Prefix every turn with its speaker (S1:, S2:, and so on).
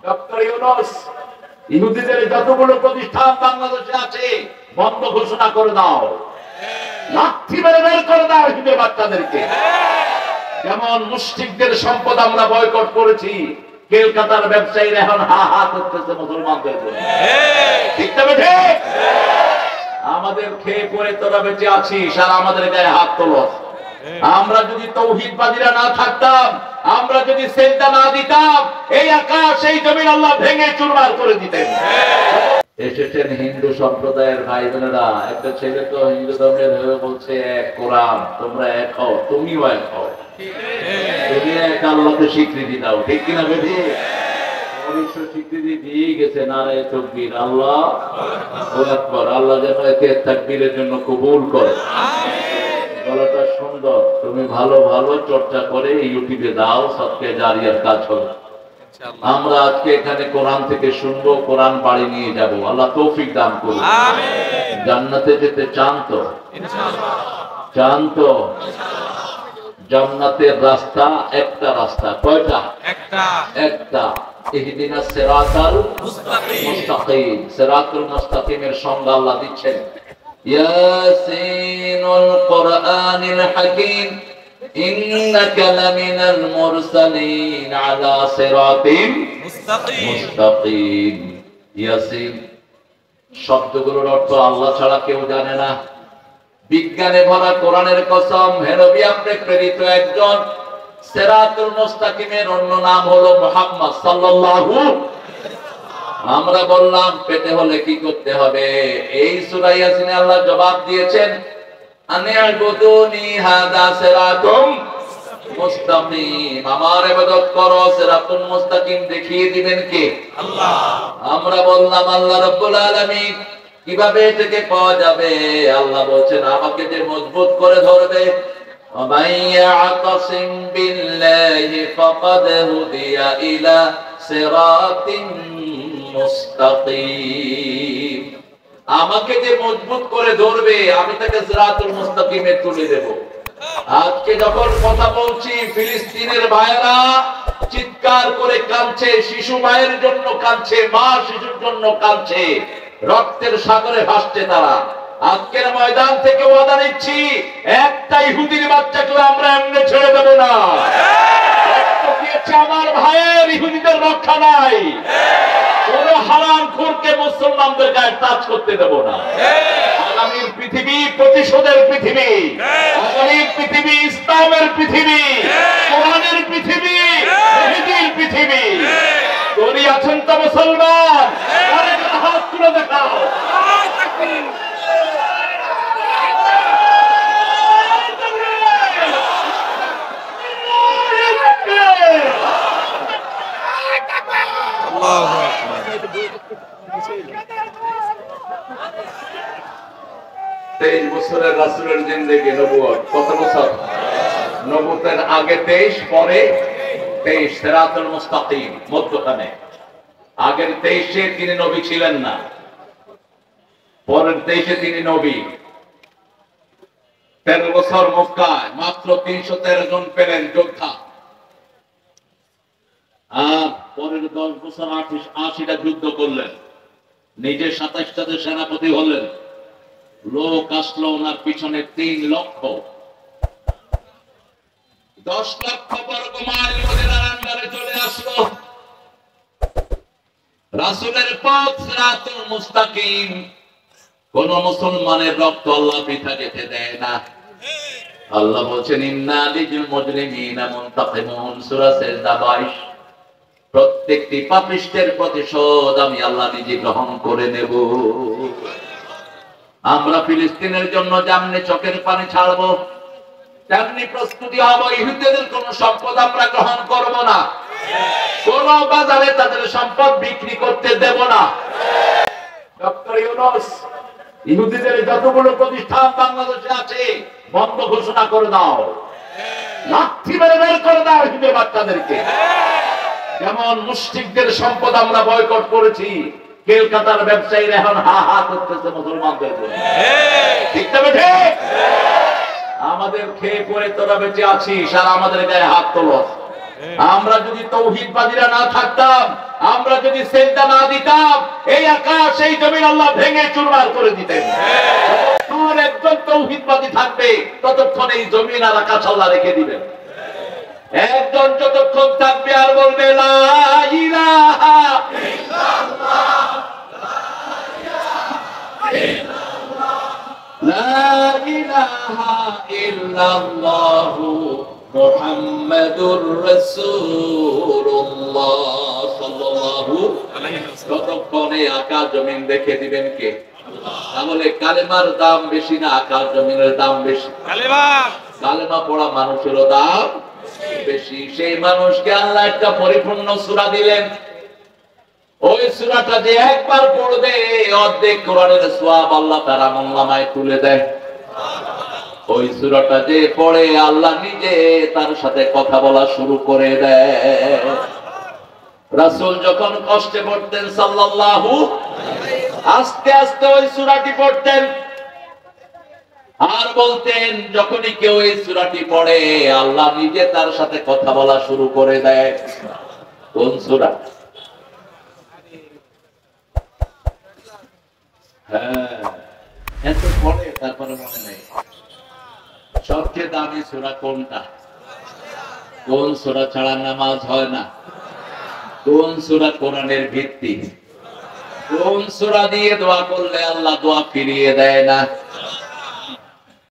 S1: Doctor Yunus ইহুদিদের যতগুলো প্রতিষ্ঠান বাংলাদেশে আছে বন্ধ ঘোষণা করে দাও, লাঠি মেরে বের করে দাও ইহুদি বাচ্চাদেরকে। যেমন মুশরিকদের সম্পদ আমরা বয়কট করেছি, কলকাতার ব্যবসায়ীরা এখন হা হা করতেছে মুসলমানদের জন্য, ঠিক না বেঠে? আমাদের খেয়ে পরে তোরা বেঁচে আছিস আর আমাদের গায়ে হাত তোলস। আমরা যদি তৌহিদবাদীরা না থাকতাম, আমরা যদি সিজদা না দিতাম, এই আকাশ এই জমিন আল্লাহ ভেঙে চুরমার করে দিতেন। এসেছেন হিন্দু সম্প্রদায়ের ভাই বোনেরা, একটা ছেলে তো হিন্দু ধর্মের হয়ে বলছে এক কোরআন, তোমরা এক হও, তুমিও এক হও, তুমি এক আল্লাহকে স্বীকৃতি দাও, ঠিক কিনা বেঠি? স্বীকৃতি দিয়ে গেছে, নারায়ে তাকবীর, আল্লাহু আকবার। আল্লাহ যেন একে তাকবীরের জন্য কবুল করে। গলাটা সুন্দর, তুমি ভালো ভালো চর্চা করে ইউটিউবে দাও, সদকা জারিয়ার কাজ হবে। আমরা আজকে এখানে কোরআন থেকে শুনবো, কোরআন বাড়ি নিয়ে যাব, আল্লাহ তৌফিক দান করুন। জান্নাতে যেতে চান তো? চান তো? জান্নাতের রাস্তা একটা রাস্তা, কয়টা? একটা। ইহদিনাস সিরাতাল মুস্তাকিম, সিরাতুল মুস্তাকিমের সংজ্ঞা আল্লাহ দিচ্ছেন, ইয়াসিনুল কুরআনিল হাকীম ইন্নাকা লামিনাল মুরসালিন আলা সিরাতিম মুস্তাকিম। ইয়াসিন শব্দগুলোর অর্থ আল্লাহ ছাড়া কেউ জানে না। বিজ্ঞানে ভরা কোরআনের কসম, হে নবী আপনি প্রেরিত একজন। সিরাতুল মুস্তাকিমের অন্য নাম হলো মুহাম্মদ সাল্লাল্লাহু। আমরা বললাম পেতে হলে কি করতে হবে? এই সূরা ইয়াসিনে আল্লাহ জবাব দিয়েছেন, আনি'বুদুনি হাদা সিরাতুম মুস্তাকিম, আমার ইবাদত করো, সিরাতুল মুস্তাকিম দেখিয়ে দিবেন কে? আল্লাহ। আমরা বললাম আল্লাহ রাব্বুল আলামিন। কিভাবে এটাকে পাওয়া যাবে? আল্লাহ বলেন, আমাকে যে মজবুত করে ধরবে, ওয়ামাইয়াতাসিম বিল্লাহি ফাকাদ হুদিয়া ইলা সিরাতিন মুস্তাকিম। আমাকে যে মজবুত করে ধরবে, আমি তাকে সিরাতুল মুস্তাকিমে তুলে দেব। আজকে যখন কথা বলছি, ফিলিস্তিনের ভাইরা চিৎকার করে কাঁদছে, শিশু মায়ের জন্য কাঁদছে, মা শিশুর জন্য কাঁদছে, রক্তের সাগরে ভাসছে তারা। আজকের ময়দান থেকে ওয়াদা নিচ্ছি, একটা ইহুদির বাচ্চাকে আমরা এমনি ছেড়ে দেব না। আমার ভাইয়ের ইহুদিদের রক্ষা নাই, কোন হারামখোরকে মুসলমানদের গায়ে টাচ করতে দেব না। আগামীর পৃথিবী প্রতিশোধের পৃথিবী, আগামীর পৃথিবী ইসলামের পৃথিবী, কোরআনের পৃথিবী, মেহেদীর পৃথিবী। তোরই আছেন তো মুসলমান, হাত তুলে দেখাও। তেইশ বছরের রাসূলের জিন্দেগি, নবুয়ত কত বছর? নবুয়তের আগে 23, পরে 23, সিরাতুল মুস্তাকিম মধ্যখানে। আগের 23-এ তিনি নবী ছিলেন না, পরের 23-এ তিনি নবী। 13 বছর মক্কায় মাত্র 313 জন পেলেন যোদ্ধা, আর পরের 10 বছর 80টা যুদ্ধ করলেন, নিজে 27টাতে সেনাপতি হলেন। লোক আসলো ওনার পিছনে 3 লক্ষ, 10 লক্ষ বর্গ মাইল মদিনার আন্ডারে চলে আসলো। রাসূলের পথ সিরাতুল মুস্তাকিম, কোন মুসলমানের রক্ত আল্লাহ বৃথা যেতে দেয় না। আল্লাহ বলেন, ইন্না লিল মুজরিমিনা মুনতাকিমুন, সূরা সেজদা 22। প্রত্যেকটি পাপিষ্টের প্রতিশোধ আমি আল্লাহ নিজে গ্রহণ করে নেব। আমরা ফিলিস্তিনের জন্য যেমনি চোখের পানি ছাড়বো, তেমনি প্রস্তুতি হব। ইহুদিদের কোন সম্পদ আমরা গ্রহণ করব না, কোন বাজারে তাদের সম্পদ বিক্রি করতে দেব না। ডক্টর ইউনূস ইহুদিদের যতগুলো প্রতিষ্ঠান বাংলাদেশে আছে বন্ধ ঘোষণা করে দাও, লাঠি মেরে বের করে দাও ইহুদি বাচ্চাদেরকে। যেমন মুশরিকদের সম্পদ আমরা বয়কট করেছি, কলকাতার ব্যবসায়ীরা এখন হা হা করতেছে মুসলমানদের জন্য, ঠিক না বেঠে? আমাদের খেয়ে পরে তোরা বেঁচে আছিস আর আমাদের গায়ে হাত তোলস। আমরা যদি তৌহিদবাদীরা না থাকতাম, আমরা আমরা যদি সেজদা না দিতাম এই আকাশ এই জমিন আল্লাহ ভেঙে চুরমার করে দিতেন। যতক্ষণ একজন তাওহীদবাদী থাকবে ততক্ষণ এই জমিন আর আকাশ আল্লাহ রেখে দিবেন। একজন যতক্ষণ থাকবে আর বলবে লা ইলাহা ইল্লাল্লাহ, লা ইলাহা ইল্লাল্লাহু মুহাম্মাদুর রাসূলুল্লাহ সাল্লাল্লাহু আলাইহি ওয়াসাল্লাম, ততক্ষণে আকাশ জমিন দেখে দিবেন কে? তাহলে কালেমার দাম বেশি না আকাশ জমিনের দাম বেশি? কালেমা পড়া মানুষেরও দাম বেশি। সেই মানুষকে আল্লাহ একটা পরিপূর্ণ সূরা দিলেন, ওই সূরাটা যে একবার পড়বে অর্ধেক কোরআনের সওয়াব আল্লাহ তার আমলনামায় তুলে দেয়। ওই সূরাটা যে পড়ে আল্লাহ নিজে তার সাথে কথা বলা শুরু করে দেয়। রাসূল যখন কষ্টে পড়তেন সাল্লাল্লাহু আস্তে আস্তে ওই সূরাটি পড়তেন আর বলতেন, যখনই কেউ এই সূরাটি পড়ে আল্লাহ নিজে তার সাথে কথা বলা শুরু করে দেয়। কোন সূরা? হ্যাঁ, এত পড়ে তারপরে মনে নেই। সবচেয়ে দামি সূরা কোনটা? কোন সূরা ছাড়া নামাজ হয় না? কোন সূরা কোরআনের ভিত্তি? কোন সূরা দিয়ে দোয়া করলে আল্লাহ দোয়া ফিরিয়ে দেয় না?